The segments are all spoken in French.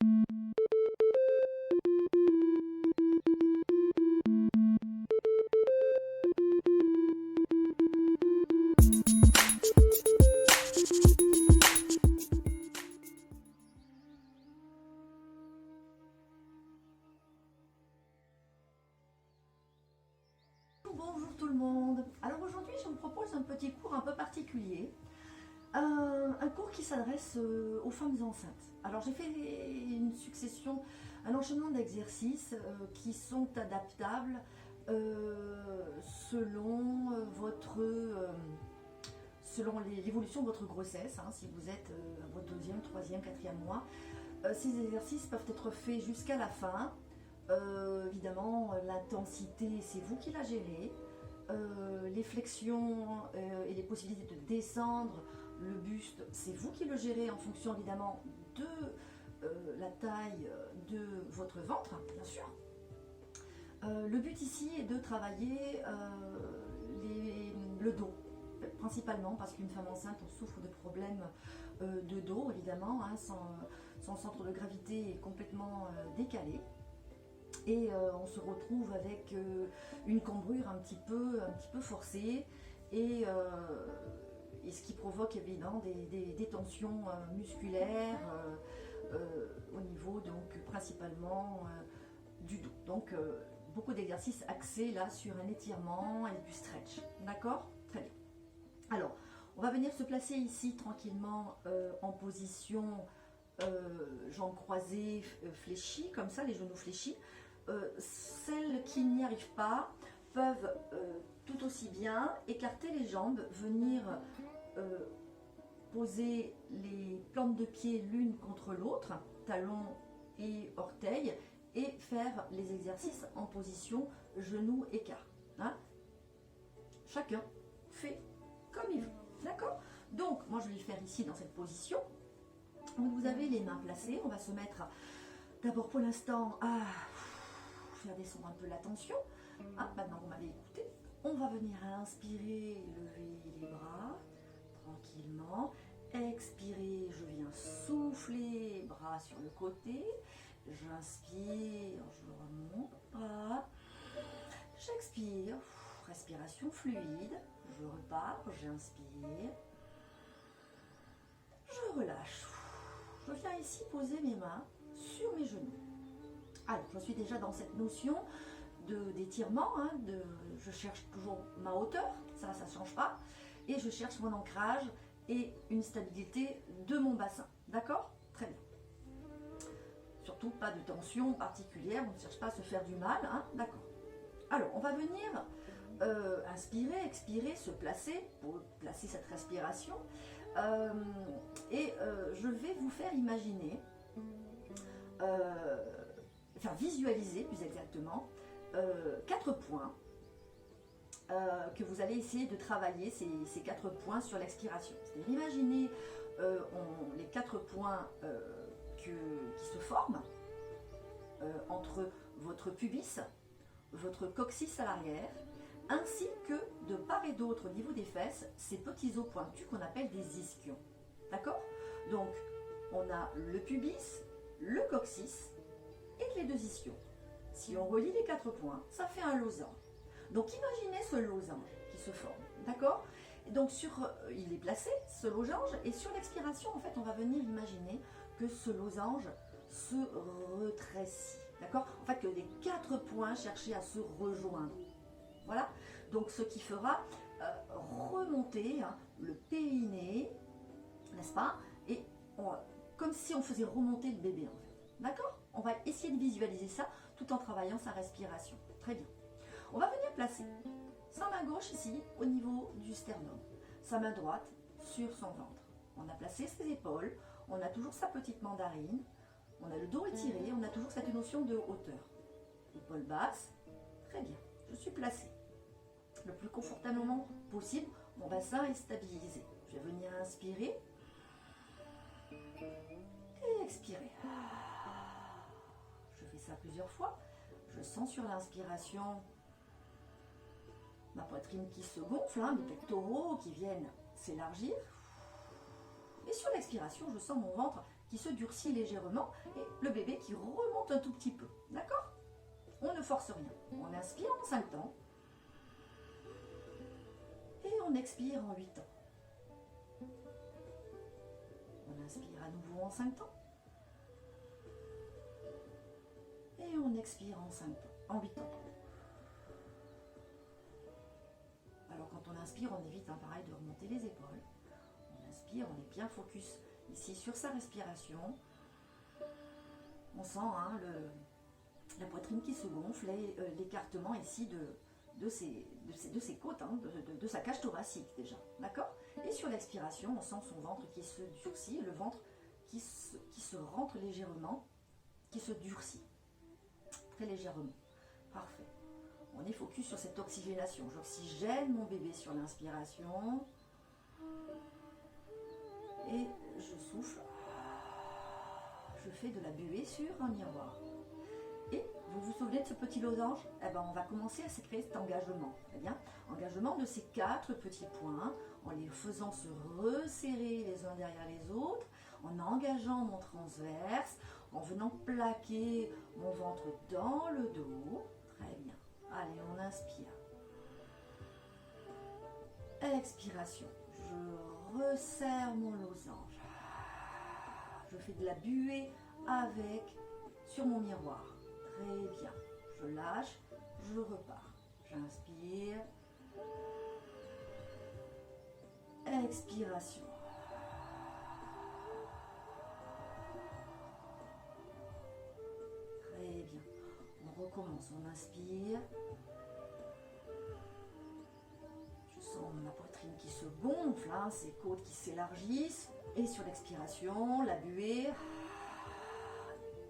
Bonjour tout le monde. Alors aujourd'hui je vous propose un petit cours un peu particulier, un cours qui s'adresse aux femmes enceintes. Alors j'ai fait une succession, un enchaînement d'exercices qui sont adaptables selon selon l'évolution de votre grossesse, hein, si vous êtes à votre deuxième, troisième, quatrième mois. Ces exercices peuvent être faits jusqu'à la fin. Évidemment, l'intensité, c'est vous qui la gérez. Les flexions et les possibilités de descendre le buste, c'est vous qui le gérez en fonction évidemment de la taille de votre ventre, bien sûr. Le but ici est de travailler le dos, principalement parce qu'une femme enceinte on souffre de problèmes de dos, évidemment, hein, son centre de gravité est complètement décalé. Et on se retrouve avec une cambrure un petit peu forcée et ce qui provoque évidemment des tensions musculaires au niveau donc principalement du dos. Donc beaucoup d'exercices axés là sur un étirement et du stretch. D'accord? Très bien. Alors on va venir se placer ici tranquillement en position jambes croisées fléchies, comme ça, les genoux fléchis. Celles qui n'y arrivent pas peuvent tout aussi bien écarter les jambes, venir poser les plantes de pied l'une contre l'autre, talons et orteils, et faire les exercices en position genou écart. Hein? Chacun fait comme il veut. D'accord? Donc, moi je vais le faire ici dans cette position. Donc, vous avez les mains placées. On va se mettre d'abord pour l'instant à faire descendre un peu la tension. Ah, maintenant vous m'avez écouté. On va venir inspirer, lever les bras tranquillement. Expirer, je viens souffler, bras sur le côté. J'inspire, je remonte bras. J'expire, respiration fluide. Je repars, j'inspire. Je relâche. Je viens ici poser mes mains sur mes genoux. Alors, je suis déjà dans cette notion d'étirement, hein, je cherche toujours ma hauteur, ça ne change pas, et je cherche mon ancrage et une stabilité de mon bassin. D'accord? Très bien. Surtout pas de tension particulière, on ne cherche pas à se faire du mal, hein, d'accord. Alors, on va venir inspirer, expirer, se placer, pour placer cette respiration, je vais vous faire imaginer, enfin visualiser plus exactement, 4 points que vous allez essayer de travailler, ces 4 points sur l'expiration. C'est-à-dire imaginez les 4 points qui se forment entre votre pubis, votre coccyx à l'arrière, ainsi que de part et d'autre au niveau des fesses, ces petits os pointus qu'on appelle des ischions. D'accord? Donc, on a le pubis, le coccyx et les 2 ischions. Si on relie les 4 points, ça fait un losange. Donc, imaginez ce losange qui se forme. D'accord? Donc, il est placé, ce losange, et sur l'expiration, en fait, on va venir imaginer que ce losange se rétrécit. D'accord? En fait, que les 4 points cherchaient à se rejoindre. Voilà, donc ce qui fera remonter le périnée, n'est-ce pas? Et comme si on faisait remonter le bébé en fait. D'accord? On va essayer de visualiser ça tout en travaillant sa respiration. Très bien. On va venir placer sa main gauche ici au niveau du sternum, sa main droite sur son ventre. On a placé ses épaules, on a toujours sa petite mandarine, on a le dos étiré, on a toujours cette notion de hauteur. Épaules basses, très bien. Je suis placée le plus confortablement possible, mon bassin est stabilisé. Je vais venir inspirer et expirer. Je fais ça plusieurs fois. Je sens sur l'inspiration ma poitrine qui se gonfle, mes pectoraux qui viennent s'élargir. Et sur l'expiration, je sens mon ventre qui se durcit légèrement et le bébé qui remonte un tout petit peu. D'accord? On ne force rien. On inspire en 5 temps et on expire en 8 temps. On inspire à nouveau en 5 temps et on expire en 5 temps, en 8 temps. Alors quand on inspire, on évite pareil de remonter les épaules. On inspire, on est bien focus ici sur sa respiration. On sent la poitrine qui se gonfle et l'écartement ici de ses côtes, de sa cage thoracique déjà. D'accord? Et sur l'expiration, on sent son ventre qui se durcit, le ventre qui se rentre légèrement, qui se durcit très légèrement. Parfait. On est focus sur cette oxygénation. J'oxygène mon bébé sur l'inspiration. Et je souffle. Je fais de la buée sur un miroir. Et vous vous souvenez de ce petit losange? Eh ben, on va commencer à se créer cet engagement. Très bien. Engagement de ces 4 petits points, en les faisant se resserrer les uns derrière les autres, en engageant mon transverse, en venant plaquer mon ventre dans le dos. Très bien. Allez, on inspire. Expiration. Je resserre mon losange. Je fais de la buée sur mon miroir. Très bien. Je lâche, je repars. J'inspire. Expiration. Très bien. On recommence. On inspire. Je sens ma poitrine qui se gonfle, ses côtes qui s'élargissent. Et sur l'expiration, la buée.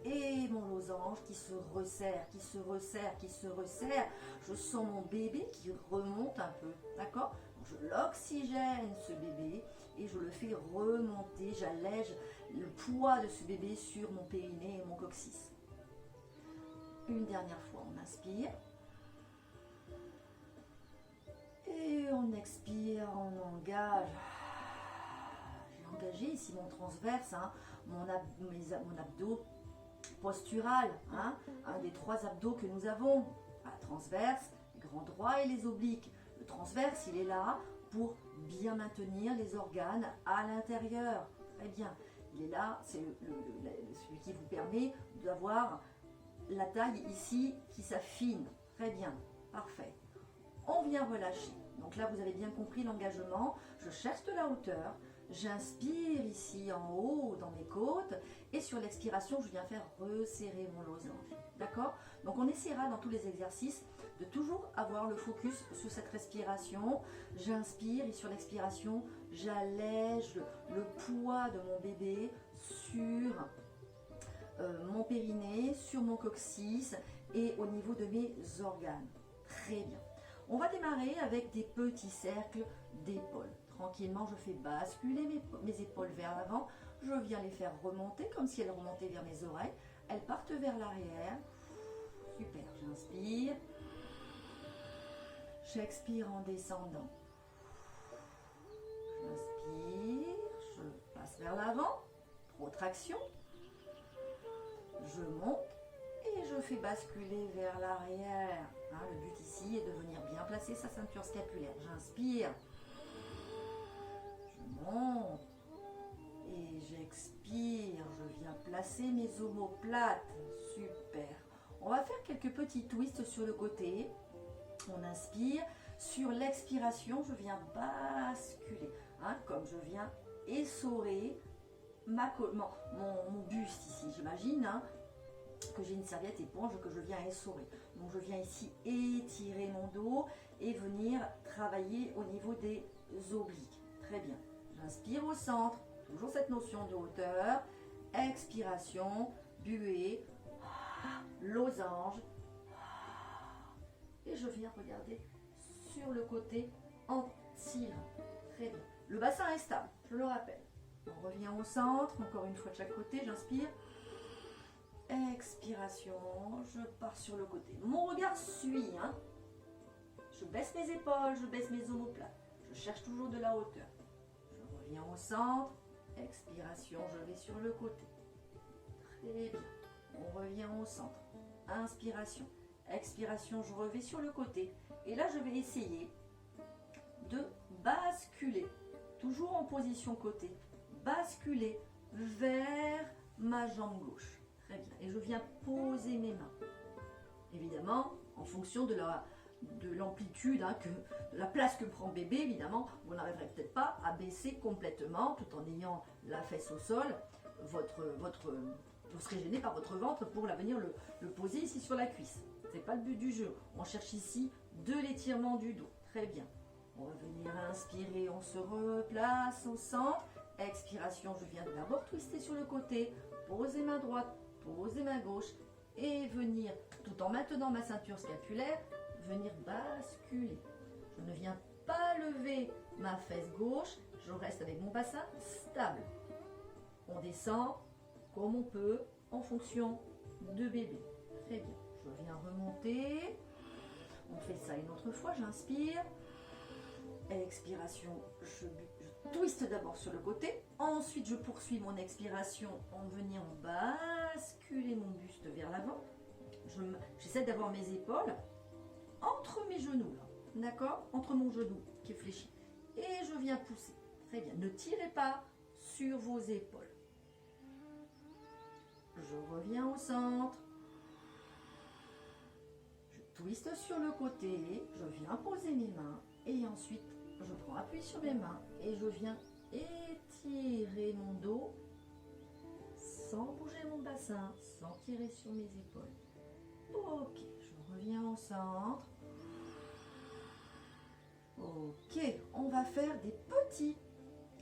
Et mon losange qui se resserre, qui se resserre, qui se resserre. Je sens mon bébé qui remonte un peu, d'accord? Je l'oxygène, ce bébé, et je le fais remonter. J'allège le poids de ce bébé sur mon périnée et mon coccyx. Une dernière fois, on inspire. Et on expire, on engage. J'ai engagé ici mon transverse, mon abdos postural, un des 3 abdos que nous avons. Transverse, les grands droits et les obliques. Le transverse, il est là pour bien maintenir les organes à l'intérieur. Très bien. Il est là, c'est celui qui vous permet d'avoir la taille ici qui s'affine. Très bien. Parfait. On vient relâcher. Donc là, vous avez bien compris l'engagement. Je cherche de la hauteur. J'inspire ici en haut dans mes côtes et sur l'expiration, je viens faire resserrer mon losange. D'accord? Donc on essaiera dans tous les exercices de toujours avoir le focus sur cette respiration. J'inspire et sur l'expiration, j'allège le poids de mon bébé sur mon périnée, sur mon coccyx et au niveau de mes organes. Très bien. On va démarrer avec des petits cercles d'épaules. Tranquillement, je fais basculer mes épaules vers l'avant. Je viens les faire remonter comme si elles remontaient vers mes oreilles. Elles partent vers l'arrière. Super, j'inspire. J'expire en descendant. J'inspire, je passe vers l'avant. Protraction. Je monte et je fais basculer vers l'arrière. Le but ici est de venir bien placer sa ceinture scapulaire. J'inspire. Je monte et j'expire. Je viens placer mes omoplates. Super. On va faire quelques petits twists sur le côté. On inspire. Sur l'expiration, je viens basculer. Comme je viens essorer mon buste ici. J'imagine que j'ai une serviette éponge que je viens essorer. Donc je viens ici étirer mon dos et venir travailler au niveau des obliques. Très bien. J'inspire au centre. Toujours cette notion de hauteur. Expiration, buée, losange. Et je viens regarder sur le côté en tirant. Très bien. Le bassin est stable, je le rappelle. On revient au centre, encore une fois de chaque côté, j'inspire. Expiration, je pars sur le côté. Mon regard suit. Je baisse mes épaules, je baisse mes omoplates. Je cherche toujours de la hauteur. Je reviens au centre. Expiration, je vais sur le côté. Très bien. On revient au centre. Inspiration. Expiration, je reviens sur le côté. Et là, je vais essayer de basculer. Toujours en position côté. Basculer vers ma jambe gauche. Très bien. Et je viens poser mes mains. Évidemment, en fonction de l'amplitude, de la place que prend bébé, évidemment, vous n'arriverez peut-être pas à baisser complètement tout en ayant la fesse au sol. Vous serez gêné par votre ventre pour venir le poser ici sur la cuisse. Ce n'est pas le but du jeu. On cherche ici de l'étirement du dos. Très bien. On va venir inspirer, on se replace au centre. Expiration, je viens d'abord twister sur le côté, poser main droite, poser main gauche et venir, tout en maintenant ma ceinture scapulaire, venir basculer. Je ne viens pas lever ma fesse gauche, je reste avec mon bassin stable. On descend comme on peut en fonction de bébé. Très bien. Je viens remonter. On fait ça une autre fois. J'inspire. Expiration. Je twiste d'abord sur le côté. Ensuite, je poursuis mon expiration en venant basculer mon buste vers l'avant. J'essaie d'avoir mes épaules entre mes genoux. D'accord? Entre mon genou qui est fléchi. Et je viens pousser. Très bien. Ne tirez pas sur vos épaules. Je reviens au centre. Je twiste sur le côté. Je viens poser mes mains. Et ensuite, je prends appui sur mes mains. Et je viens étirer mon dos sans bouger mon bassin, sans tirer sur mes épaules. Ok, je reviens au centre. Ok, on va faire des petits.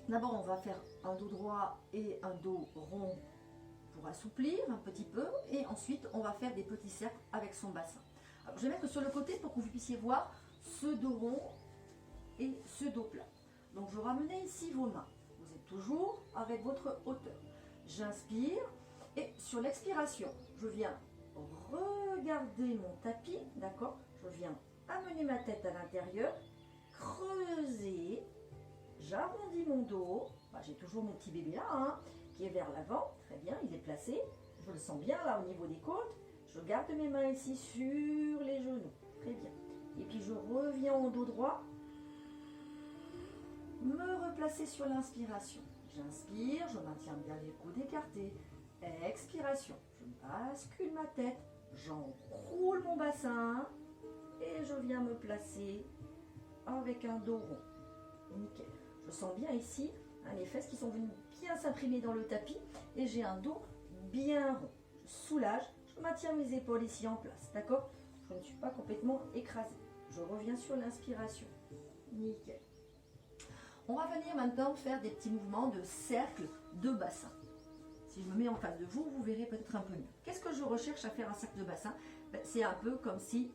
D'abord, on va faire un dos droit et un dos rond pour assouplir un petit peu. Et ensuite, on va faire des petits cercles avec son bassin. Alors, je vais mettre sur le côté pour que vous puissiez voir ce dos rond et ce dos plat. Donc, je ramène ici vos mains. Vous êtes toujours avec votre hauteur. J'inspire et sur l'expiration, je viens regarder mon tapis, d'accord? Je viens amener ma tête à l'intérieur, creuser, j'arrondis mon dos. J'ai toujours mon petit bébé là, qui est vers l'avant. Très bien, il est placé. Je le sens bien là au niveau des côtes. Je garde mes mains ici sur les genoux. Très bien. Et puis je reviens au dos droit. Me replacer sur l'inspiration. J'inspire, je maintiens bien les coudes écartés. Expiration. Je bascule ma tête. J'enroule mon bassin. Et je viens me placer avec un dos rond. Nickel. Je sens bien ici les fesses qui sont venues bien s'imprimer dans le tapis. Et j'ai un dos bien rond. Je soulage. Je maintiens mes épaules ici en place. D'accord? Je ne suis pas complètement écrasée. Je reviens sur l'inspiration. Nickel. On va venir maintenant faire des petits mouvements de cercle de bassin. Si je me mets en face de vous, vous verrez peut-être un peu mieux. Qu'est-ce que je recherche à faire un cercle de bassin? C'est un peu comme si,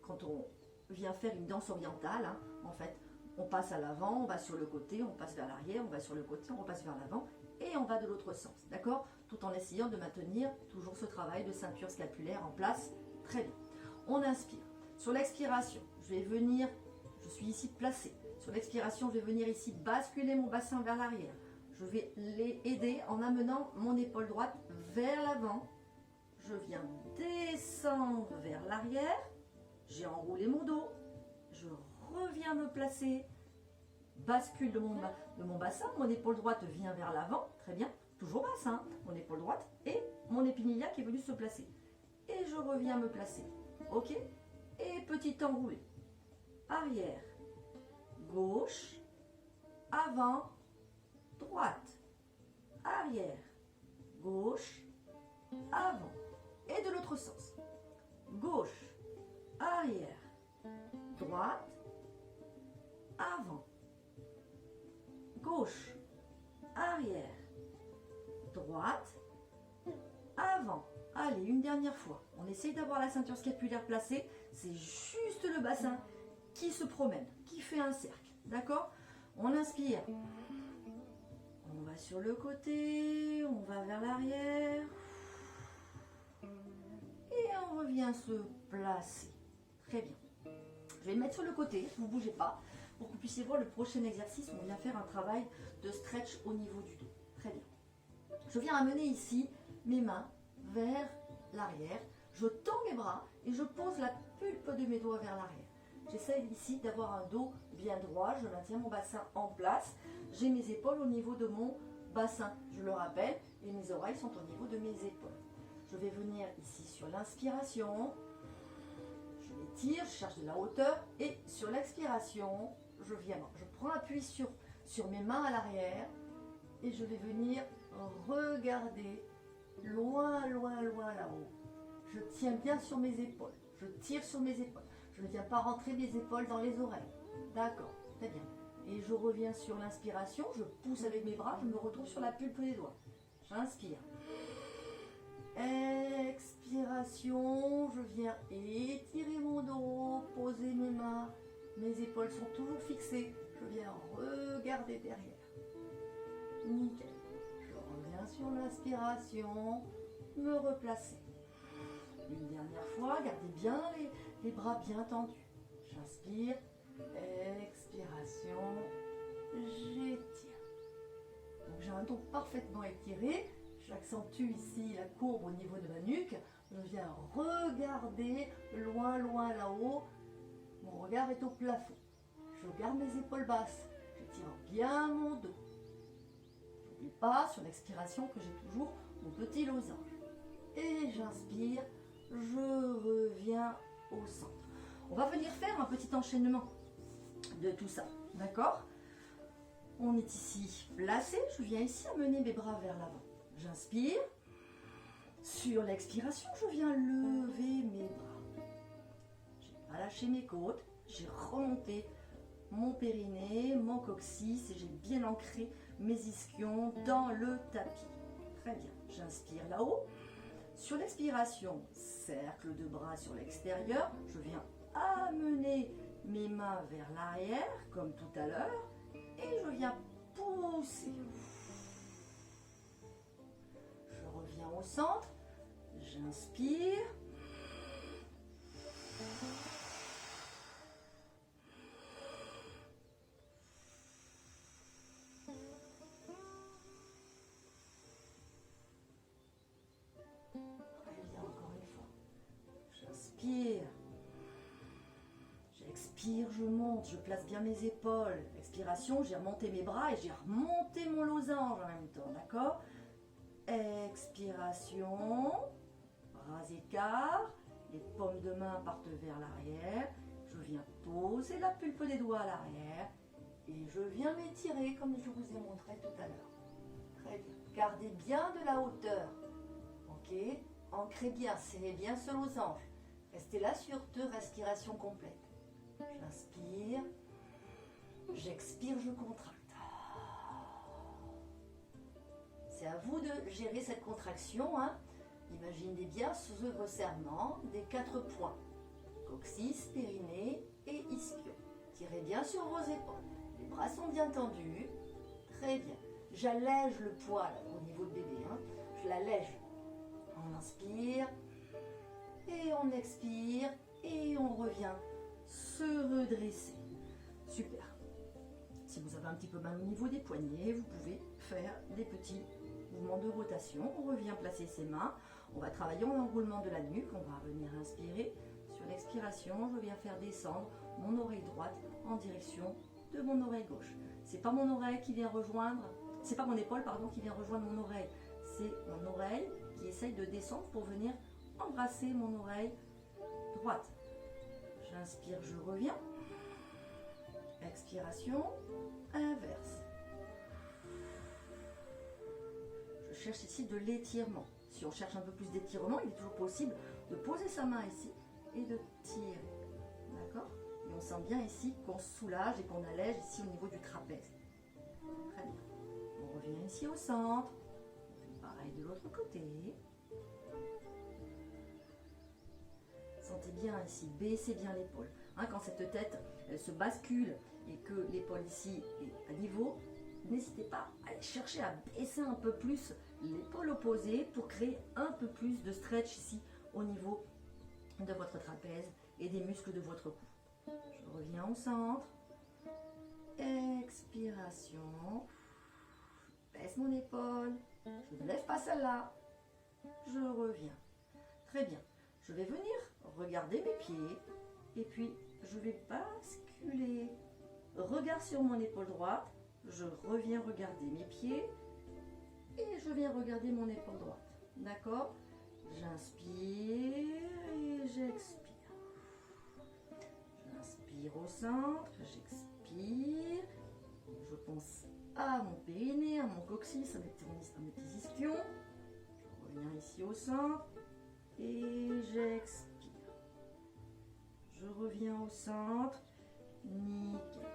quand on vient faire une danse orientale, en fait, on passe à l'avant, on va sur le côté, on passe vers l'arrière, on va sur le côté, on repasse vers l'avant et on va de l'autre sens, d'accord? Tout en essayant de maintenir toujours ce travail de ceinture scapulaire en place. Très bien. On inspire. Sur l'expiration, je vais venir, je suis ici placée. Sur l'expiration, je vais venir ici basculer mon bassin vers l'arrière. Je vais les aider en amenant mon épaule droite vers l'avant. Je viens descendre vers l'arrière. J'ai enroulé mon dos. Je reviens me placer. Bascule de mon bassin. Mon épaule droite vient vers l'avant. Très bien. Toujours bassin. Mon épaule droite et mon épinilla qui est venu se placer. Et je reviens me placer. Ok? Et petit enroulé. Arrière. Gauche, avant, droite, arrière, gauche, avant. Et de l'autre sens. Gauche, arrière, droite, avant. Gauche, arrière, droite, avant. Allez, une dernière fois. On essaye d'avoir la ceinture scapulaire placée. C'est juste le bassin qui se promène, qui fait un cercle. D'accord? On inspire. On va sur le côté, on va vers l'arrière. Et on revient se placer. Très bien. Je vais me mettre sur le côté, vous ne bougez pas. pour que vous puissiez voir le prochain exercice. On vient faire un travail de stretch au niveau du dos. Très bien. Je viens amener ici mes mains vers l'arrière. Je tends mes bras et je pose la pulpe de mes doigts vers l'arrière. J'essaie ici d'avoir un dos bien droit. Je maintiens mon bassin en place. J'ai mes épaules au niveau de mon bassin, je le rappelle, et mes oreilles sont au niveau de mes épaules. Je vais venir ici sur l'inspiration. Je m'étire, je cherche de la hauteur. Et sur l'expiration, je prends appui sur mes mains à l'arrière. Et je vais venir regarder loin, loin, loin là-haut. Je tiens bien sur mes épaules. Je tire sur mes épaules. Je ne viens pas rentrer mes épaules dans les oreilles. D'accord, très bien. Et je reviens sur l'inspiration. Je pousse avec mes bras. Je me retrouve sur la pulpe des doigts. J'inspire. Expiration. Je viens étirer mon dos, poser mes mains. Mes épaules sont toujours fixées. Je viens regarder derrière. Nickel. Je reviens sur l'inspiration. Me replacer. Une dernière fois, gardez bien les bras bien tendus. J'inspire, expiration, j'étire. Donc j'ai un dos parfaitement étiré. J'accentue ici la courbe au niveau de ma nuque. Je viens regarder loin, loin là-haut. Mon regard est au plafond. Je garde mes épaules basses. J'étire bien mon dos. N'oublie pas sur l'expiration que j'ai toujours mon petit losange. Et j'inspire. Je reviens au centre. On va venir faire un petit enchaînement de tout ça, d'accord? On est ici placé, je viens ici amener mes bras vers l'avant. J'inspire. Sur l'expiration, je viens lever mes bras. J'ai pas lâché mes côtes, j'ai remonté mon périnée, mon coccyx et j'ai bien ancré mes ischions dans le tapis. Très bien, j'inspire là-haut. Sur l'expiration, cercle de bras sur l'extérieur, je viens amener mes mains vers l'arrière, comme tout à l'heure, et je viens pousser. Je reviens au centre, j'inspire. J'expire, je monte, je place bien mes épaules. Expiration, j'ai remonté mes bras et j'ai remonté mon losange en même temps, d'accord? Expiration, bras écart, les paumes de main partent vers l'arrière. Je viens poser la pulpe des doigts à l'arrière et je viens m'étirer comme je vous ai montré tout à l'heure. Très bien. Gardez bien de la hauteur, ok? Ancrez bien, serrez bien ce losange. Restez là sur 2 respirations complètes. J'inspire, j'expire, je contracte. C'est à vous de gérer cette contraction. Hein. Imaginez bien ce resserrement des 4 points. Coccyx, périnée et ischio. Tirez bien sur vos épaules. Les bras sont bien tendus. Très bien. J'allège le poids là, au niveau de bébé. Hein. Je l'allège. On inspire et on expire et on revient se redresser. Super. Si vous avez un petit peu mal au niveau des poignets, vous pouvez faire des petits mouvements de rotation. On revient placer ses mains. On va travailler en enroulement de la nuque. On va venir inspirer. Sur l'expiration, je viens faire descendre mon oreille droite en direction de mon oreille gauche. C'est pas mon oreille qui vient rejoindre, c'est pas mon épaule pardon qui vient rejoindre mon oreille. C'est mon oreille qui essaye de descendre pour venir embrasser mon oreille droite. J'inspire, je reviens. Expiration, inverse. Je cherche ici de l'étirement. Si on cherche un peu plus d'étirement, il est toujours possible de poser sa main ici et de tirer. D'accord? Et on sent bien ici qu'on se soulage et qu'on allège ici au niveau du trapèze. Très bien. On revient ici au centre. On fait pareil de l'autre côté. Sentez bien ici, baissez bien l'épaule. Hein, quand cette tête elle se bascule et que l'épaule ici est à niveau, n'hésitez pas à aller chercher à baisser un peu plus l'épaule opposée pour créer un peu plus de stretch ici au niveau de votre trapèze et des muscles de votre cou. Je reviens au centre. expiration. Baisse mon épaule. Je ne lève pas celle-là. Je reviens. Très bien. Je vais venir regarder mes pieds. Et puis, je vais basculer. Regard sur mon épaule droite. Je reviens regarder mes pieds. Et je viens regarder mon épaule droite. D'accord? J'inspire et j'expire. J'inspire au centre. J'expire. Je pense à mon périnée, à mon coccyx, à mes petits ischions. Je reviens ici au centre et j'expire. Je reviens au centre. Nickel.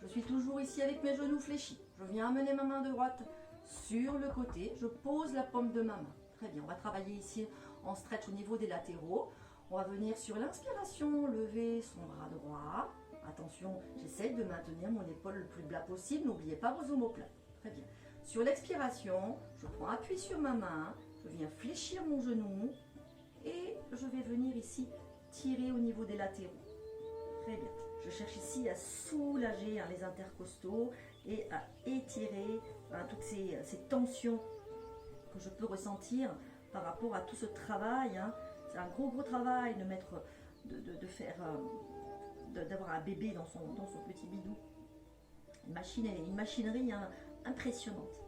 Je suis toujours ici avec mes genoux fléchis. Je viens amener ma main droite sur le côté. Je pose la paume de ma main. Très bien, on va travailler ici en stretch au niveau des latéraux. On va venir sur l'inspiration, lever son bras droit. Attention, j'essaie de maintenir mon épaule le plus plat possible. N'oubliez pas vos omoplates. Très bien. Sur l'expiration, je prends appui sur ma main. Je viens fléchir mon genou. Et je vais venir ici tirer au niveau des latéraux. Très bien. Je cherche ici à soulager les intercostaux et à étirer toutes ces tensions que je peux ressentir par rapport à tout ce travail. C'est un gros travail d'avoir un bébé dans son petit bidou. Une machinerie impressionnante.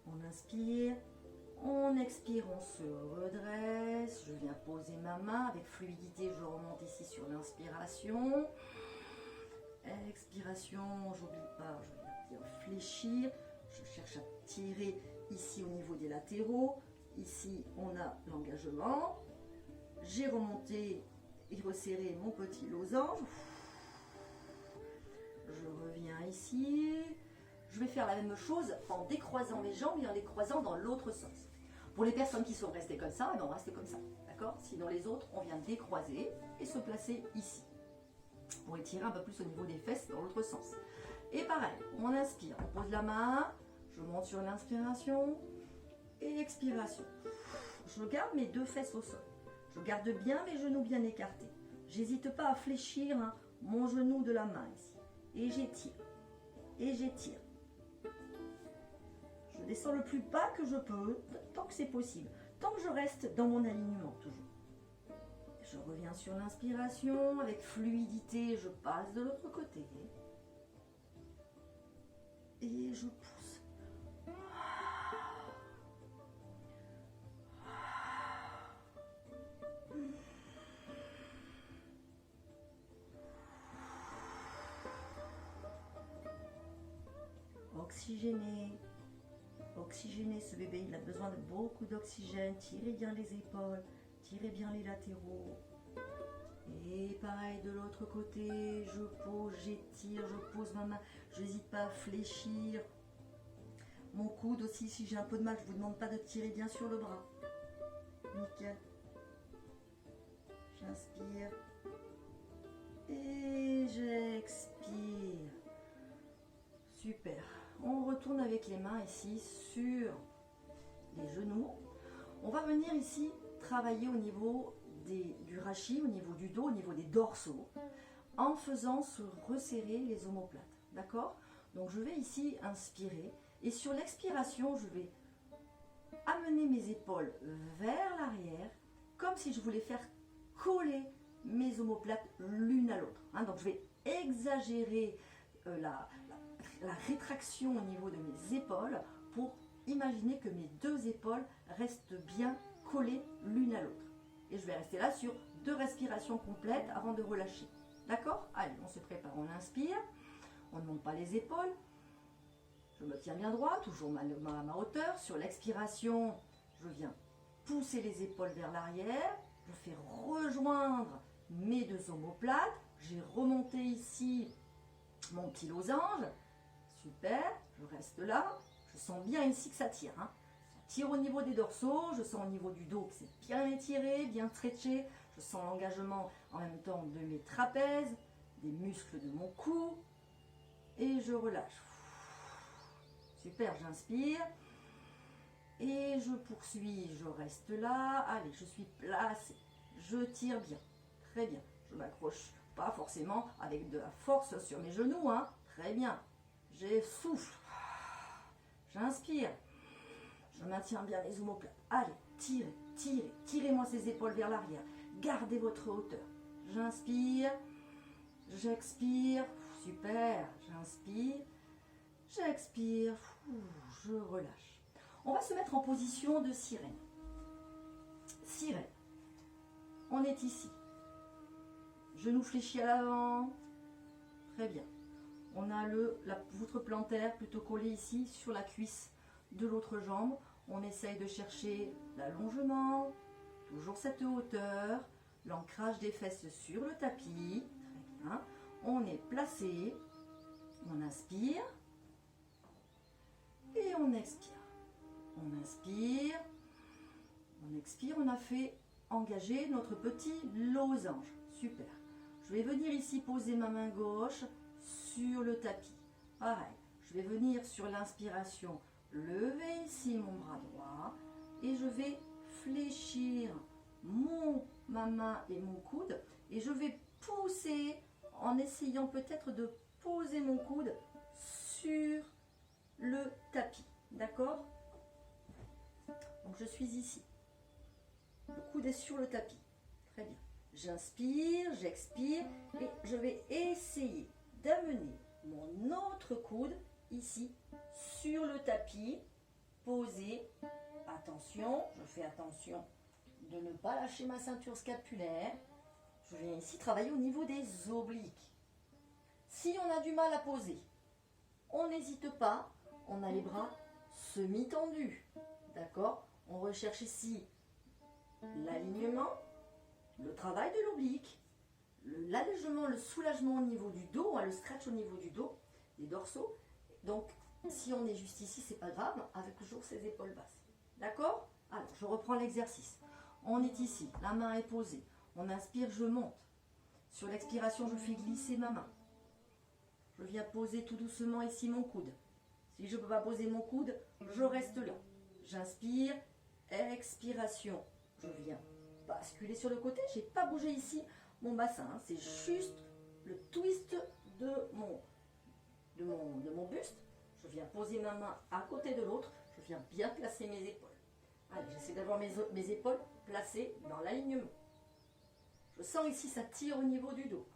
On inspire, on expire, on se redresse. Je viens poser ma main avec fluidité. Je remonte ici sur l'inspiration. Expiration, j'oublie pas, je viens fléchir. Je cherche à tirer ici au niveau des latéraux. Ici, on a l'engagement. J'ai remonté et resserré mon petit losange. Je reviens ici. Je vais faire la même chose en décroisant mes jambes et en les croisant dans l'autre sens. Pour les personnes qui sont restées comme ça, on reste comme ça. D'accord? Sinon les autres, on vient décroiser et se placer ici. Pour étirer un peu plus au niveau des fesses dans l'autre sens. Et pareil, on inspire, on pose la main, je monte sur l'inspiration et expiration. Je garde mes deux fesses au sol. Je garde bien mes genoux bien écartés. J'hésite pas à fléchir mon genou de la main ici. Et j'étire. Et j'étire. Je descends le plus bas que je peux, tant que c'est possible. Tant que je reste dans mon alignement, toujours. Je reviens sur l'inspiration, avec fluidité, je passe de l'autre côté. Et je pousse. Oxygéner. Oxygéner ce bébé, il a besoin de beaucoup d'oxygène. Tirez bien les épaules, tirez bien les latéraux. Et pareil de l'autre côté, je pose, j'étire, je pose ma main. Je n'hésite pas à fléchir. Mon coude aussi, si j'ai un peu de mal, je ne vous demande pas de tirer bien sur le bras. Nickel. J'inspire. Et j'expire. Super. On retourne avec les mains ici sur les genoux. On va venir ici travailler au niveau du rachis, au niveau du dos, au niveau des dorsaux, en faisant se resserrer les omoplates. D'accord? Donc je vais ici inspirer et sur l'expiration, je vais amener mes épaules vers l'arrière, comme si je voulais faire coller mes omoplates l'une à l'autre. Donc je vais exagérer la rétraction au niveau de mes épaules pour imaginer que mes deux épaules restent bien collées l'une à l'autre. Et je vais rester là sur 2 respirations complètes avant de relâcher. D'accord? Allez, on se prépare, on inspire. On ne monte pas les épaules. Je me tiens bien droit, toujours ma hauteur. Sur l'expiration, je viens pousser les épaules vers l'arrière. Je fais rejoindre mes 2 omoplates. J'ai remonté ici mon petit losange. Super, je reste là. Je sens bien ici que ça tire. Ça tire au niveau des dorsaux. Je sens au niveau du dos que c'est bien étiré, bien stretché. Je sens l'engagement en même temps de mes trapèzes, des muscles de mon cou. Et je relâche. Super, j'inspire. Et je poursuis, je reste là. Allez, je suis placée. Je tire bien. Très bien. Je m'accroche pas forcément avec de la force sur mes genoux, hein. Très bien. Je souffle. J'inspire. Je maintiens bien les omoplates. Allez, tirez, tirez, tirez-moi ces épaules vers l'arrière. Gardez votre hauteur. J'inspire, j'expire. Super. J'inspire, j'expire. Je relâche. On va se mettre en position de sirène. Sirène. On est ici. Genou fléchi à l'avant. Très bien. On a la poutre plantaire plutôt collée ici sur la cuisse de l'autre jambe. On essaye de chercher l'allongement, toujours cette hauteur, l'ancrage des fesses sur le tapis. Très bien. On est placé. On inspire et on expire. On inspire, on expire. On a fait engager notre petit losange. Super. Je vais venir ici poser ma main gauche sur le tapis. Pareil, je vais venir sur l'inspiration, lever ici mon bras droit et je vais fléchir ma main et mon coude et je vais pousser en essayant peut-être de poser mon coude sur le tapis. D'accord? Donc je suis ici. Le coude est sur le tapis. Très bien. J'inspire, j'expire et je vais essayer d'amener mon autre coude ici sur le tapis, posé. Attention, je fais attention de ne pas lâcher ma ceinture scapulaire. Je viens ici travailler au niveau des obliques. Si on a du mal à poser, on n'hésite pas, on a les bras semi-tendus. D'accord? On recherche ici l'alignement, le travail de l'oblique, l'allègement, le soulagement au niveau du dos, le stretch au niveau du dos, des dorsaux. Donc, si on est juste ici, c'est pas grave, avec toujours ses épaules basses. D'accord? Alors, je reprends l'exercice. On est ici, la main est posée. On inspire, je monte. Sur l'expiration, je fais glisser ma main. Je viens poser tout doucement ici mon coude. Si je ne peux pas poser mon coude, je reste là. J'inspire, expiration. Je viens basculer sur le côté. Je n'ai pas bougé ici mon bassin. C'est juste le twist de mon buste. Je viens poser ma main à côté de l'autre. Je viens bien placer mes épaules. Allez, j'essaie d'avoir mes épaules placées dans l'alignement. Je sens ici, ça tire au niveau du dos.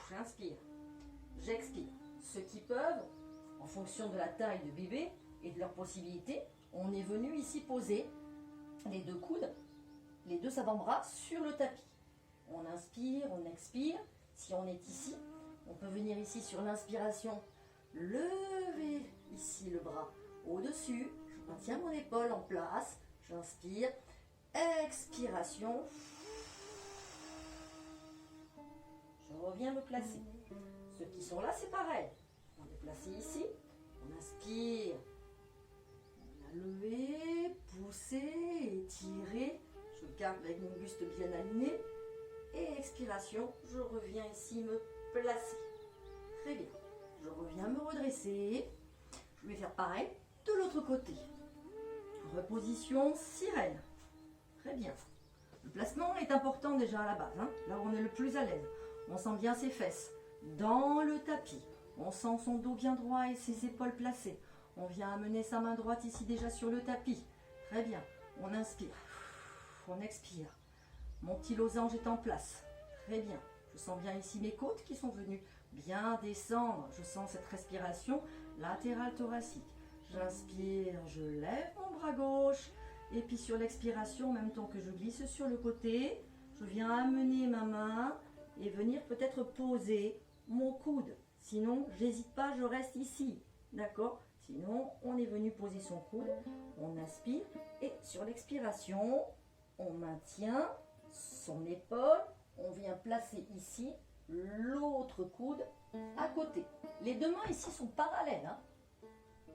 J'inspire, j'expire. Ceux qui peuvent, en fonction de la taille de bébé et de leurs possibilités, on est venu ici poser les deux coudes, les deux avant-bras sur le tapis. On inspire, on expire. Si on est ici, on peut venir ici sur l'inspiration, lever ici le bras au-dessus. Je maintiens mon épaule en place. J'inspire, expiration. Je reviens me placer. Ceux qui sont là, c'est pareil. On est placé ici. On inspire. On a levé, poussé, étiré. Je garde avec mon buste bien aligné. Et expiration, je reviens ici me placer. Très bien. Je reviens me redresser. Je vais faire pareil de l'autre côté. Reposition sirène. Très bien. Le placement est important déjà à la base. Là où on est le plus à l'aise. On sent bien ses fesses dans le tapis. On sent son dos bien droit et ses épaules placées. On vient amener sa main droite ici déjà sur le tapis. Très bien. On inspire. On expire. Mon petit losange est en place. Très bien. Je sens bien ici mes côtes qui sont venues bien descendre. Je sens cette respiration latérale thoracique. J'inspire, je lève mon bras gauche. Et puis sur l'expiration, en même temps que je glisse sur le côté, je viens amener ma main et venir peut-être poser mon coude. Sinon, j'hésite pas, je reste ici. D'accord? Sinon, on est venu poser son coude. On inspire et sur l'expiration, on maintient son épaule. On vient placer ici l'autre coude à côté. Les deux mains ici sont parallèles.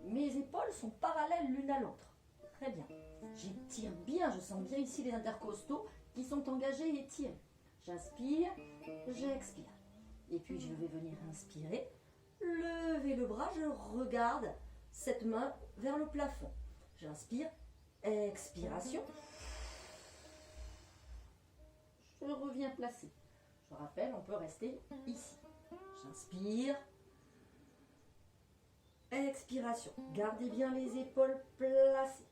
Mes épaules sont parallèles l'une à l'autre. Très bien. J'étire bien, je sens bien ici les intercostaux qui sont engagés et étirés. J'inspire, j'expire. Et puis je vais venir inspirer, lever le bras, je regarde cette main vers le plafond. J'inspire, expiration. Je reviens placer. Je rappelle, on peut rester ici. J'inspire. Expiration. Gardez bien les épaules placées.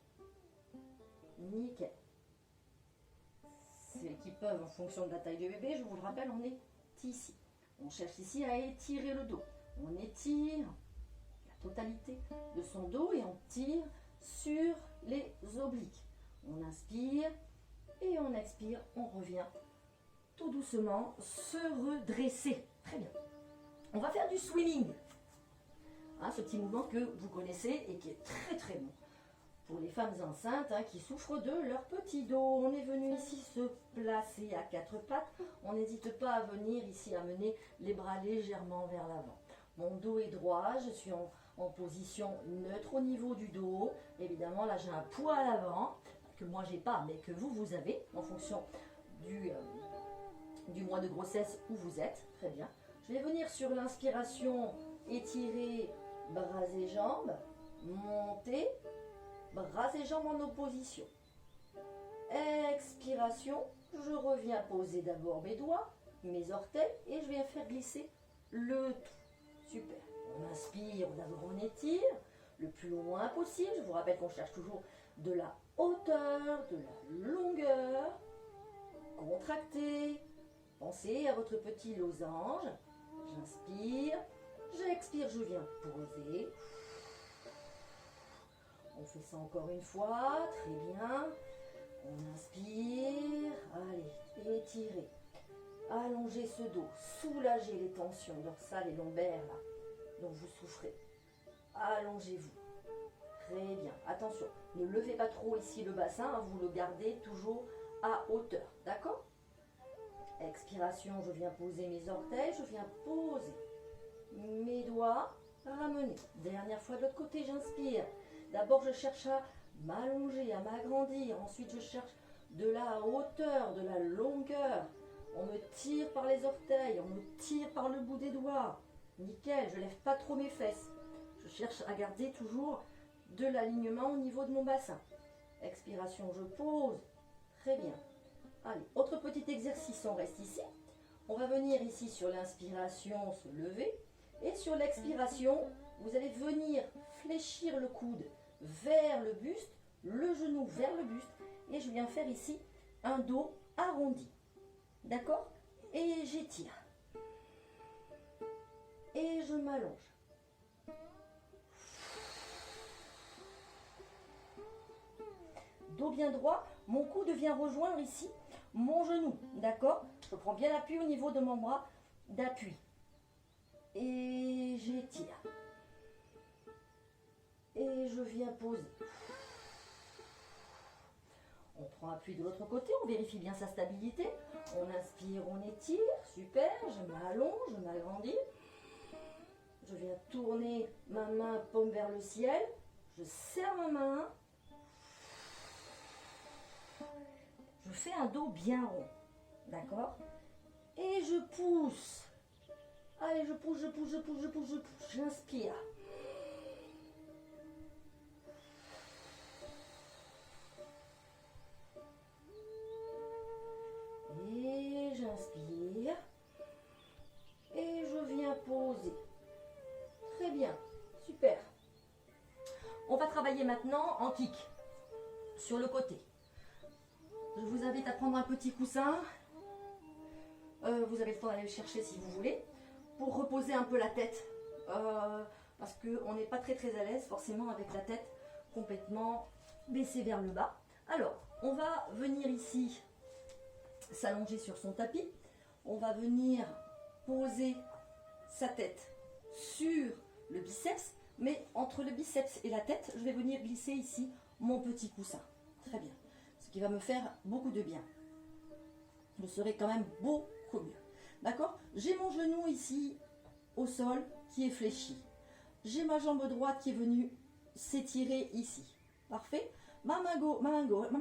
Nickel. Celles qui peuvent, en fonction de la taille du bébé, je vous le rappelle, on est ici. On cherche ici à étirer le dos. On étire la totalité de son dos et on tire sur les obliques. On inspire et on expire. On revient tout doucement se redresser. Très bien. On va faire du swimming. Hein, ce petit mouvement que vous connaissez et qui est très très bon pour les femmes enceintes qui souffrent de leur petit dos. On est venu ici se placer à quatre pattes. On n'hésite pas à venir ici amener les bras légèrement vers l'avant. Mon dos est droit, je suis en position neutre au niveau du dos. Évidemment, là j'ai un poids à l'avant, que moi j'ai pas, mais que vous avez, en fonction du mois de grossesse où vous êtes. Très bien. Je vais venir sur l'inspiration, étirer bras et jambes, monter, bras et jambes en opposition. Expiration, je reviens poser d'abord mes doigts, mes orteils et je viens faire glisser le tout. Super. On inspire, d'abord on étire le plus loin possible. Je vous rappelle qu'on cherche toujours de la hauteur, de la longueur. Contractez. Pensez à votre petit losange. J'inspire, j'expire, je viens poser. On fait ça encore une fois, très bien. On inspire, allez, étirez. Allongez ce dos, soulagez les tensions dorsales et lombaires là, dont vous souffrez. Allongez-vous. Très bien. Attention, ne levez pas trop ici le bassin, vous le gardez toujours à hauteur. D'accord ? Expiration, je viens poser mes orteils, je viens poser mes doigts, ramener. Dernière fois de l'autre côté, j'inspire. D'abord, je cherche à m'allonger, à m'agrandir. Ensuite, je cherche de la hauteur, de la longueur. On me tire par les orteils, on me tire par le bout des doigts. Nickel, je ne lève pas trop mes fesses. Je cherche à garder toujours de l'alignement au niveau de mon bassin. Expiration, je pose. Très bien. Allez, autre petit exercice, on reste ici. On va venir ici sur l'inspiration, se lever. Et sur l'expiration, vous allez venir fléchir le coude vers le buste, le genou vers le buste. Et je viens faire ici un dos arrondi. D'accord? Et j'étire. Et je m'allonge. Dos bien droit, mon coude vient rejoindre ici mon genou, d'accord? Je prends bien l'appui au niveau de mon bras d'appui. Et j'étire. Et je viens poser. On prend appui de l'autre côté, on vérifie bien sa stabilité. On inspire, on étire, super, je m'allonge, je m'agrandis. Je viens tourner ma main paume vers le ciel. Je serre ma main. Je fais un dos bien rond, d'accord? Et je pousse. Allez, je pousse, je pousse, je pousse, je pousse, je pousse. J'inspire. Et j'inspire. Et je viens poser. Très bien, super. On va travailler maintenant en kick, sur le côté. Je vous invite à prendre un petit coussin. Vous avez le temps d'aller le chercher si vous voulez. Pour reposer un peu la tête. Parce qu'on n'est pas très à l'aise forcément avec la tête complètement baissée vers le bas. Alors, on va venir ici s'allonger sur son tapis. On va venir poser sa tête sur le biceps. Mais entre le biceps et la tête, je vais venir glisser ici mon petit coussin. Très bien. Ce qui va me faire beaucoup de bien. Je serai quand même beaucoup mieux. D'accord? J'ai mon genou ici au sol qui est fléchi. J'ai ma jambe droite qui est venue s'étirer ici. Parfait? Ma main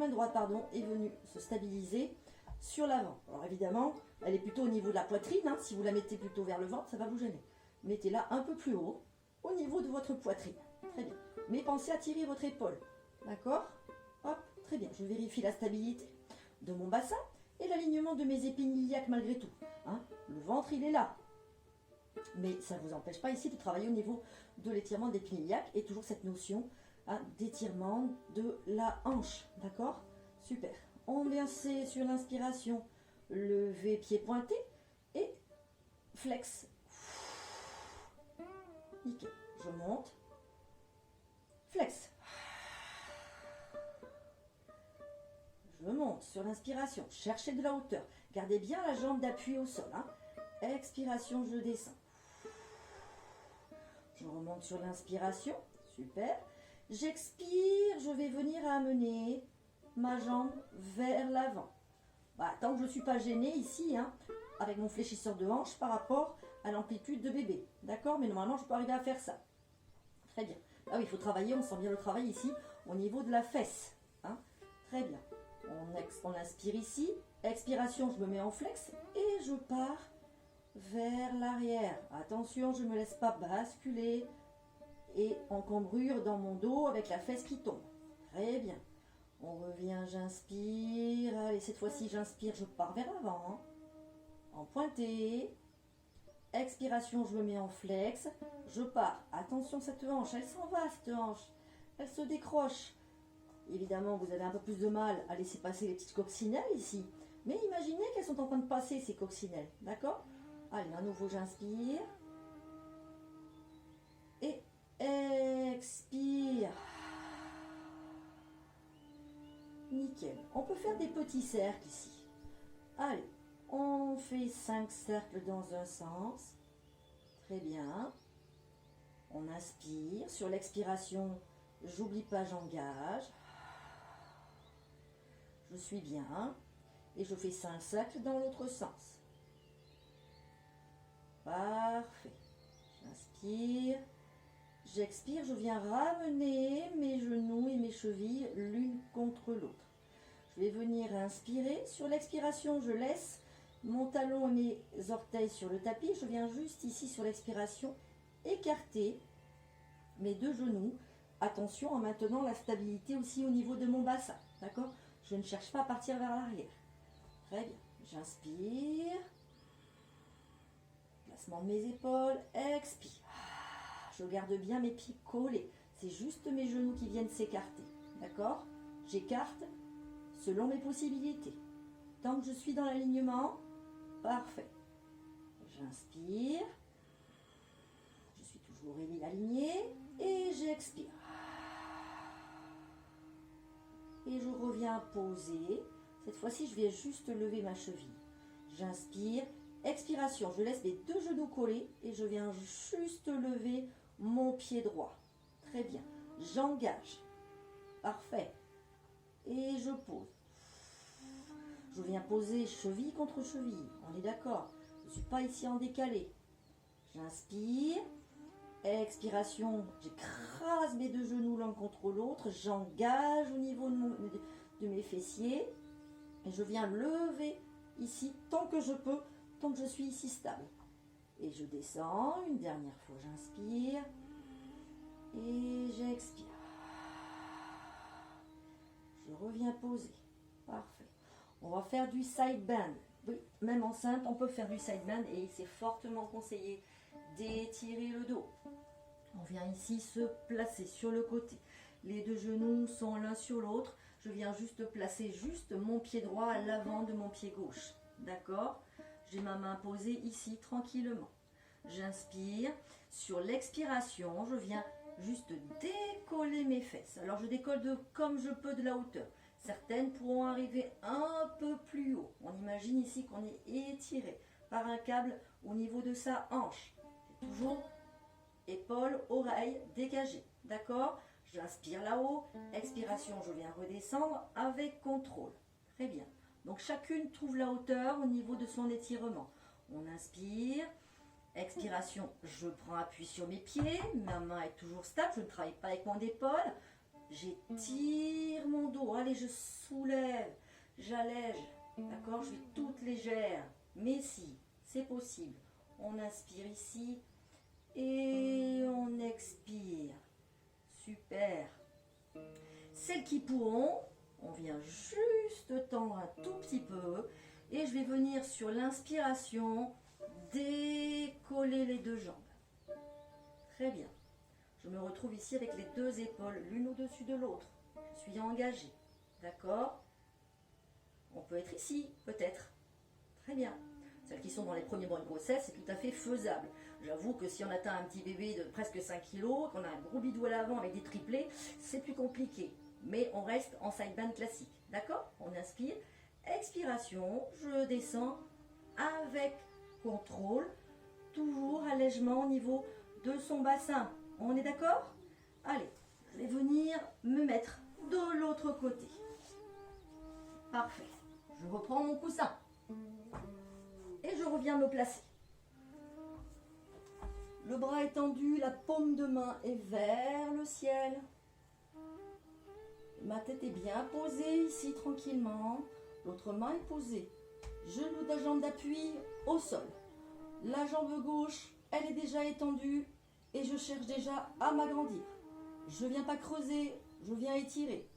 droite est venue se stabiliser sur l'avant. Alors évidemment, elle est plutôt au niveau de la poitrine. Hein. Si vous la mettez plutôt vers le ventre, ça va vous gêner. Mettez-la un peu plus haut, au niveau de votre poitrine. Très bien. Mais pensez à tirer votre épaule. D'accord? Hop, très bien. Je vérifie la stabilité de mon bassin et l'alignement de mes épines iliaques malgré tout. Hein. le ventre il est là. Mais ça ne vous empêche pas ici de travailler au niveau de l'étirement des plis iliaques et toujours cette notion hein, d'étirement de la hanche. D'accord? Super. On vient sur l'inspiration, lever pied pointé et flex. Nickel. Je monte. Flex. Je monte sur l'inspiration. Cherchez de la hauteur. Gardez bien la jambe d'appui au sol. Hein. Expiration, je descends. Je remonte sur l'inspiration. Super. J'expire. Je vais venir amener ma jambe vers l'avant. Bah, tant que je ne suis pas gênée ici, hein, avec mon fléchisseur de hanche par rapport à l'amplitude de bébé. D'accord? Mais normalement, je peux arriver à faire ça. Très bien. Ah oui, il faut travailler, on sent bien le travail ici, au niveau de la fesse. Hein. Très bien. On inspire ici. Expiration, je me mets en flex et je pars vers l'arrière. Attention, je ne me laisse pas basculer et encombrure dans mon dos avec la fesse qui tombe. Très bien. On revient, j'inspire. Allez, cette fois-ci, j'inspire, je pars vers l'avant. En pointé. Expiration, je me mets en flex. Je pars. Attention, cette hanche, elle s'en va, cette hanche. Elle se décroche. Évidemment, vous avez un peu plus de mal à laisser passer les petites coccinelles ici. Mais imaginez qu'elles sont en train de passer, ces coccinelles. D'accord? Allez, à nouveau, j'inspire. Et expire. Nickel. On peut faire des petits cercles ici. Allez, on fait 5 cercles dans un sens. Très bien. On inspire. Sur l'expiration, j'oublie pas, j'engage. Je suis bien. Et je fais 5 cercles dans l'autre sens. Parfait. J'inspire. J'expire, je viens ramener mes genoux et mes chevilles l'une contre l'autre. Je vais venir inspirer. Sur l'expiration, je laisse mon talon et mes orteils sur le tapis. Je viens juste ici sur l'expiration écarter mes deux genoux. Attention en maintenant la stabilité aussi au niveau de mon bassin. D'accord? Je ne cherche pas à partir vers l'arrière. Très bien. J'inspire. Placement de mes épaules. Expire. Je garde bien mes pieds collés. C'est juste mes genoux qui viennent s'écarter. D'accord? J'écarte selon mes possibilités. Tant que je suis dans l'alignement, parfait. J'inspire. Je suis toujours alignée. Et j'expire. Et je reviens poser. Cette fois-ci, je vais juste lever ma cheville. J'inspire. Expiration, je laisse mes deux genoux collés et je viens juste lever mon pied droit. Très bien. J'engage. Parfait. Et je pose. Je viens poser cheville contre cheville. On est d'accord. Je ne suis pas ici en décalé. J'inspire. Expiration, j'écrase mes deux genoux l'un contre l'autre. J'engage au niveau de mes fessiers. Et je viens lever ici tant que je peux, tant que je suis ici stable. Et je descends, une dernière fois, j'inspire. Et j'expire. Je reviens poser. Parfait. On va faire du side bend. Oui, même enceinte, on peut faire du side bend et c'est fortement conseillé d'étirer le dos. On vient ici se placer sur le côté. Les deux genoux sont l'un sur l'autre. Je viens juste placer juste mon pied droit à l'avant de mon pied gauche. D'accord? J'ai ma main posée ici tranquillement. J'inspire. Sur l'expiration, je viens juste décoller mes fesses. Alors je décolle comme je peux de la hauteur. Certaines pourront arriver un peu plus haut. On imagine ici qu'on est étiré par un câble au niveau de sa hanche. C'est toujours épaules, oreilles dégagées. D'accord? J'inspire là-haut. Expiration, je viens redescendre avec contrôle. Très bien. Donc chacune trouve la hauteur au niveau de son étirement. On inspire. Expiration, je prends appui sur mes pieds. Ma main est toujours stable. Je ne travaille pas avec mon épaule. J'étire mon dos. Allez, je soulève. J'allège. D'accord? Je suis toute légère. Mais si, c'est possible. On inspire ici. Et on expire. Super. Celles qui pourront, on vient juste tendre un tout petit peu. Et je vais venir sur l'inspiration, décoller les deux jambes. Très bien. Je me retrouve ici avec les deux épaules, l'une au-dessus de l'autre. Je suis engagée. D'accord? On peut être ici, peut-être. Très bien. Celles qui sont dans les premiers mois de grossesse, c'est tout à fait faisable. J'avoue que si on atteint un petit bébé de presque 5 kg, qu'on a un gros bidou à l'avant avec des triplés, c'est plus compliqué. Mais on reste en side bend classique. D'accord? On inspire. Expiration. Je descends avec contrôle. Toujours allègement au niveau de son bassin. On est d'accord? Allez, je vais venir me mettre de l'autre côté. Parfait. Je reprends mon coussin. Et je reviens me placer. Le bras étendu, la paume de main est vers le ciel. Ma tête est bien posée ici tranquillement. L'autre main est posée. Genou de la jambe d'appui au sol. La jambe gauche, elle est déjà étendue et je cherche déjà à m'agrandir. Je ne viens pas creuser, je viens étirer.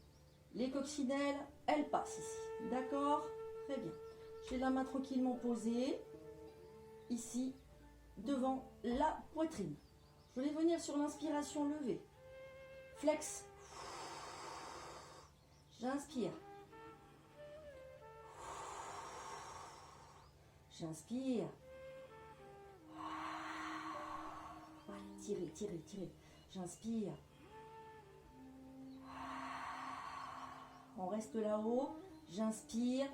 Les coccinelles, elles passent ici. D'accord? Très bien. J'ai la main tranquillement posée, ici, devant la poitrine. Je vais venir sur l'inspiration levée. Flex. J'inspire. J'inspire. Allez, tirez, tirez, tirez. J'inspire. On reste là-haut. J'inspire.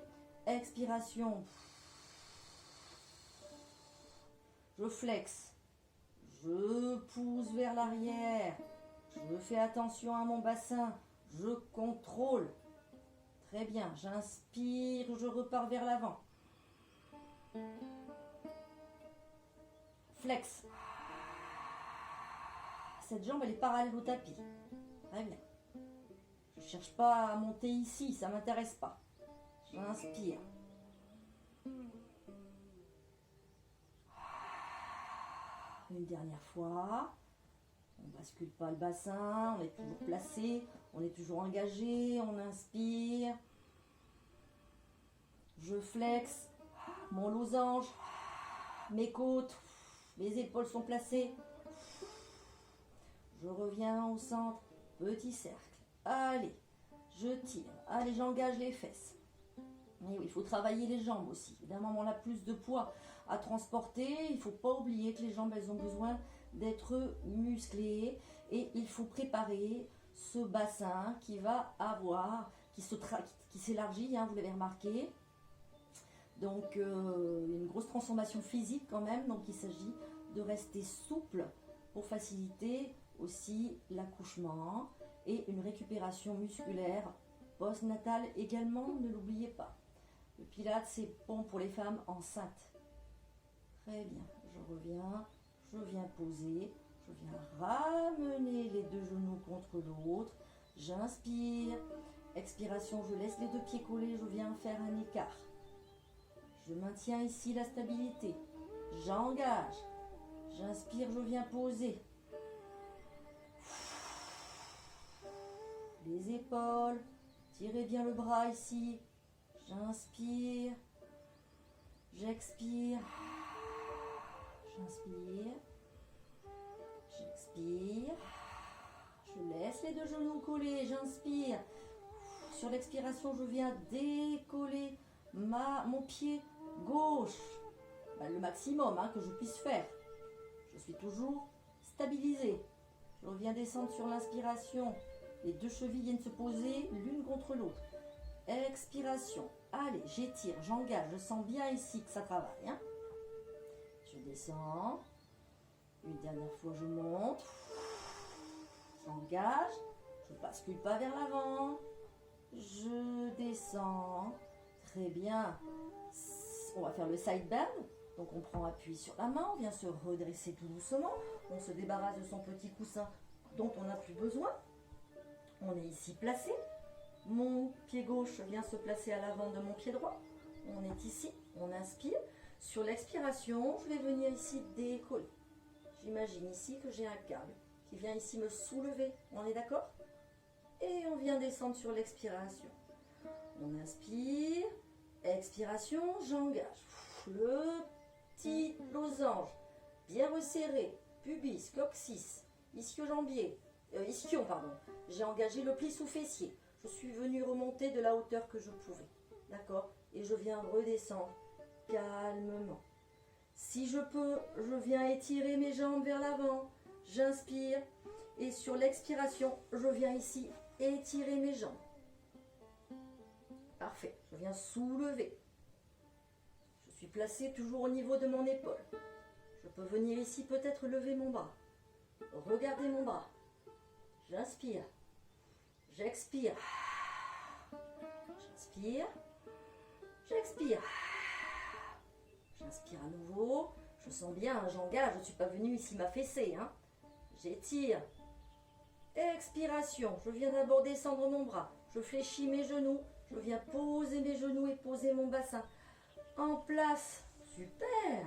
Expiration. Je flexe. Je pousse vers l'arrière. Je fais attention à mon bassin. Je contrôle. Très bien. J'inspire. Je repars vers l'avant. Flex. Cette jambe, elle est parallèle au tapis. Très bien. Je ne cherche pas à monter ici. Ça ne m'intéresse pas. J'inspire. Une dernière fois. On ne bascule pas le bassin. On est toujours placé. On est toujours engagé. On inspire. Je flexe. Mon losange. Mes côtes. Les épaules sont placées. Je reviens au centre. Petit cercle. Allez. Je tire. Allez, j'engage les fesses. Et oui, il faut travailler les jambes aussi. Évidemment, on a plus de poids à transporter. Il ne faut pas oublier que les jambes, elles ont besoin d'être musclées. Et il faut préparer ce bassin qui va avoir, qui s'élargit, hein, vous l'avez remarqué. Donc, une grosse transformation physique quand même. Donc, il s'agit de rester souple pour faciliter aussi l'accouchement et une récupération musculaire postnatale également, ne l'oubliez pas. Le Pilates, c'est bon pour les femmes enceintes. Très bien, je viens poser, je viens ramener les deux genoux contre l'autre. J'inspire, expiration, je laisse les deux pieds collés, je viens faire un écart. Je maintiens ici la stabilité. J'engage. J'inspire, je viens poser. Les épaules. Tirez bien le bras ici. J'inspire. J'expire. J'inspire. J'expire. Je laisse les deux genoux collés. J'inspire. Sur l'expiration, je viens décoller mon pied gauche. Le maximum que je puisse faire. Je suis toujours stabilisée. Je reviens descendre sur l'inspiration. Les deux chevilles viennent se poser l'une contre l'autre. Expiration. Allez, j'étire, j'engage. Je sens bien ici que ça travaille. Hein. Je descends. Une dernière fois, je monte. J'engage. Je ne bascule pas vers l'avant. Je descends. Très bien. On va faire le side bend. Donc on prend appui sur la main. On vient se redresser tout doucement. On se débarrasse de son petit coussin dont on n'a plus besoin. On est ici placé. Mon pied gauche vient se placer à l'avant de mon pied droit. On est ici. On inspire. Sur l'expiration, je vais venir ici décoller. J'imagine ici que j'ai un câble qui vient ici me soulever. On est d'accord? Et on vient descendre sur l'expiration. On inspire. Expiration, j'engage. Le petit losange, bien resserré, pubis, coccyx, ischio-jambier, ischion, pardon. J'ai engagé le pli sous-fessier. Je suis venue remonter de la hauteur que je pouvais. D'accord? Et je viens redescendre calmement. Si je peux, je viens étirer mes jambes vers l'avant. J'inspire. Et sur l'expiration, je viens ici étirer mes jambes. Parfait. Je viens soulever. Je suis placée toujours au niveau de mon épaule. Je peux venir ici peut-être lever mon bras. Regardez mon bras. J'inspire. J'expire. J'inspire. J'expire. J'inspire à nouveau. Je sens bien, hein, j'engage. Je ne suis pas venue ici m'affaisser. Hein. J'étire. Expiration. Je viens d'abord descendre mon bras. Je fléchis mes genoux. Je viens poser mes genoux et poser mon bassin. En place. Super.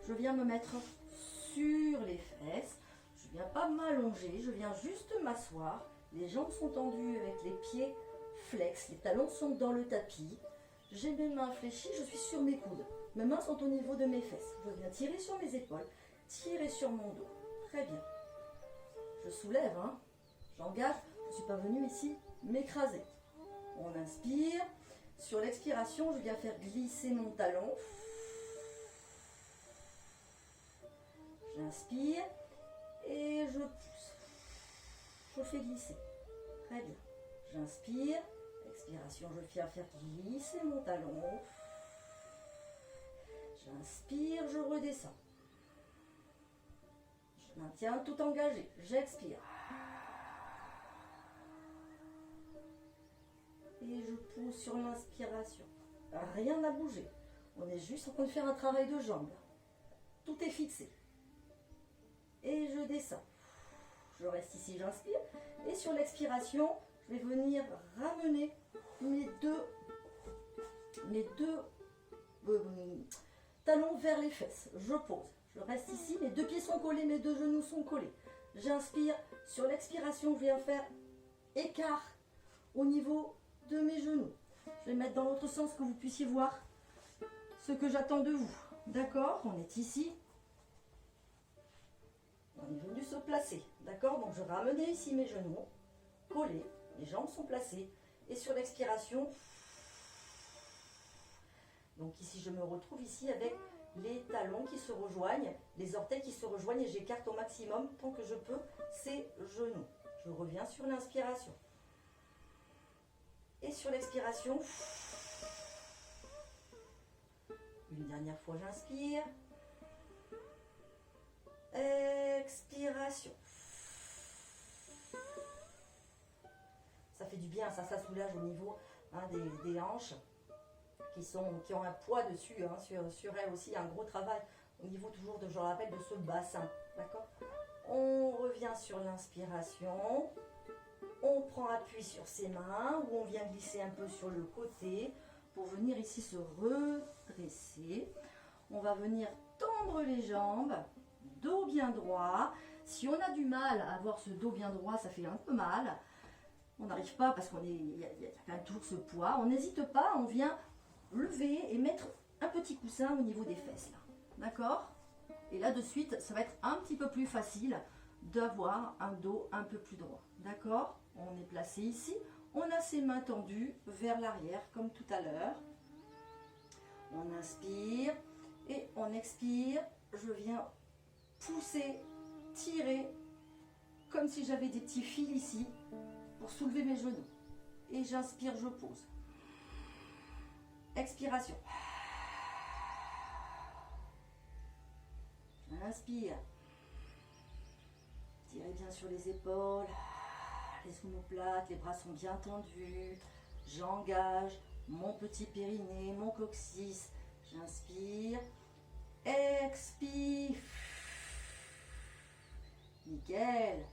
Je viens me mettre sur les fesses. Je viens pas m'allonger. Je viens juste m'asseoir. Les jambes sont tendues avec les pieds flex. Les talons sont dans le tapis. J'ai mes mains fléchies. Je suis sur mes coudes. Mes mains sont au niveau de mes fesses. Je viens tirer sur mes épaules. Tirer sur mon dos. Très bien. Je soulève. Hein. J'engage. Je ne suis pas venue ici m'écraser. On inspire. Sur l'expiration, je viens faire glisser mon talon. J'inspire. Et je pousse. Je fais glisser. Très bien. J'inspire. Expiration, je viens faire glisser mon talon. J'inspire, je redescends. Je maintiens tout engagé. J'expire. Et je pousse sur l'inspiration. Rien n'a bougé. On est juste en train de faire un travail de jambes. Tout est fixé. Et je descends. Je reste ici, j'inspire. Et sur l'expiration, je vais venir ramener mes deux talons vers les fesses. Je pose. Je reste ici. Mes deux pieds sont collés, mes deux genoux sont collés. J'inspire. Sur l'expiration, je viens faire écart au niveau de mes genoux. Je vais mettre dans l'autre sens que vous puissiez voir ce que j'attends de vous. D'accord? On est ici. On est venu se placer. D'accord? Donc je ramène ici mes genoux collés. Les jambes sont placées. Et sur l'expiration, donc ici je me retrouve ici avec les talons qui se rejoignent, les orteils qui se rejoignent et j'écarte au maximum tant que je peux ces genoux. Je reviens sur l'inspiration. Et sur l'expiration, une dernière fois j'inspire. Expiration. Ça fait du bien, ça soulage au niveau des hanches qui ont un poids dessus, hein, sur elles aussi, un gros travail au niveau toujours de, je le rappelle, de ce bassin. D'accord? On revient sur l'inspiration. On prend appui sur ses mains ou on vient glisser un peu sur le côté pour venir ici se redresser. On va venir tendre les jambes, dos bien droit. Si on a du mal à avoir ce dos bien droit, ça fait un peu mal. On n'arrive pas parce qu'il y a quand même toujours ce poids. On n'hésite pas, on vient lever et mettre un petit coussin au niveau des fesses. D'accord? Et là de suite, ça va être un petit peu plus facile d'avoir un dos un peu plus droit. D'accord? On est placé ici. On a ses mains tendues vers l'arrière comme tout à l'heure. On inspire et on expire. Je viens pousser, tirer comme si j'avais des petits fils ici pour soulever mes genoux. Et j'inspire, je pose. Expiration. J'inspire. Tirez bien sur les épaules. Les omoplates, les bras sont bien tendus. J'engage mon petit périnée, mon coccyx. J'inspire. Expire. Nickel.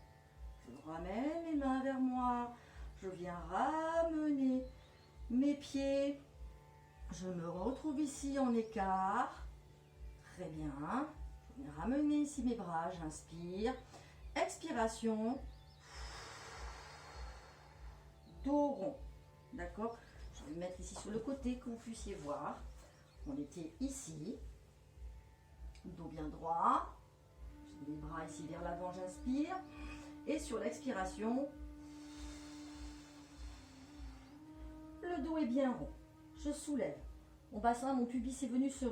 Je ramène mes mains vers moi. Je viens ramener mes pieds. Je me retrouve ici en écart. Très bien. Je viens ramener ici mes bras. J'inspire. Expiration. Dos rond. D'accord? Je vais me mettre ici sur le côté que vous puissiez voir. On était ici. dos bien droit. J'ai les bras ici vers l'avant, j'inspire. Et sur l'expiration, le dos est bien rond. Je soulève. Mon bassin, mon pubis est venu se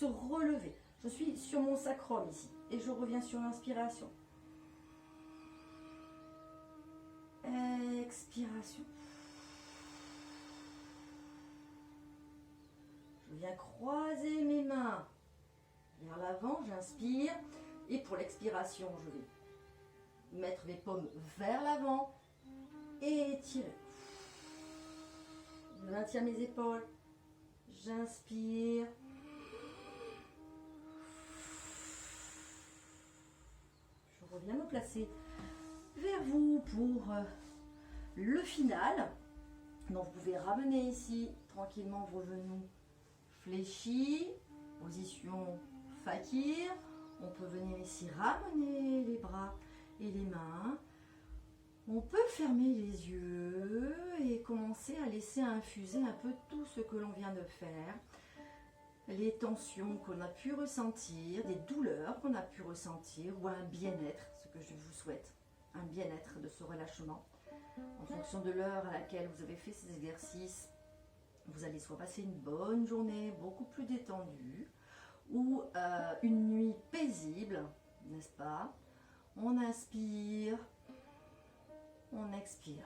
relever. Je suis sur mon sacrum ici. Et je reviens sur l'inspiration. Expiration. Je viens croiser mes mains vers l'avant, j'inspire. Et pour l'expiration, je vais mettre mes paumes vers l'avant et étirer. Je maintiens mes épaules. J'inspire. Je reviens me placer vers vous pour le final. Donc vous pouvez ramener ici tranquillement vos genoux fléchis, position fakir. On peut venir ici ramener les bras et les mains. On peut fermer les yeux et commencer à laisser infuser un peu tout ce que l'on vient de faire. Les tensions qu'on a pu ressentir, des douleurs qu'on a pu ressentir ou un bien-être, ce que je vous souhaite, un bien-être de ce relâchement. En fonction de l'heure à laquelle vous avez fait ces exercices, vous allez soit passer une bonne journée beaucoup plus détendue ou une nuit paisible, n'est-ce pas? On inspire, on expire.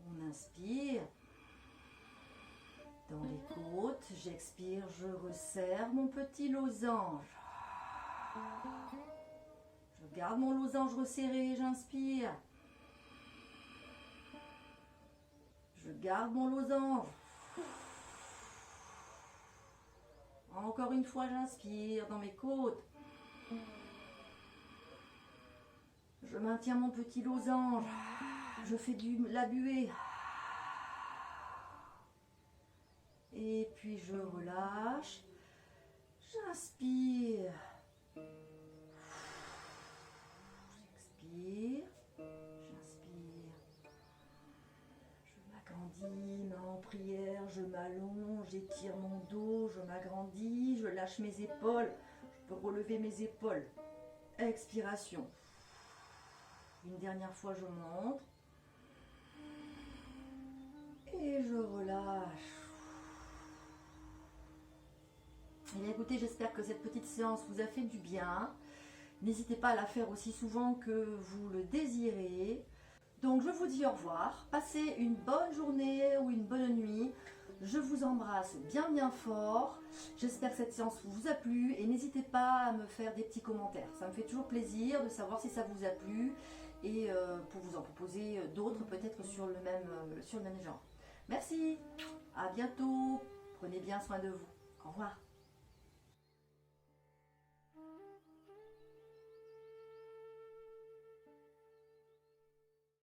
On inspire dans les côtes, j'expire, je resserre mon petit losange. Je garde mon losange resserré, j'inspire. Je garde mon losange. Encore une fois, j'inspire dans mes côtes. Je maintiens mon petit losange. Je fais la buée. Et puis je relâche. J'inspire. J'expire. J'inspire. Je m'agrandis, main en prière. Je m'allonge, j'étire mon dos. Je m'agrandis, je lâche mes épaules. Je peux relever mes épaules. Expiration. Une dernière fois, je monte. Et je relâche. Et bien, écoutez, j'espère que cette petite séance vous a fait du bien. N'hésitez pas à la faire aussi souvent que vous le désirez. Donc, je vous dis au revoir. Passez une bonne journée ou une bonne nuit. Je vous embrasse bien bien fort. J'espère que cette séance vous a plu. Et n'hésitez pas à me faire des petits commentaires. Ça me fait toujours plaisir de savoir si ça vous a plu. Et pour vous en proposer d'autres peut-être sur le même genre. Merci. À bientôt. Prenez bien soin de vous. Au revoir.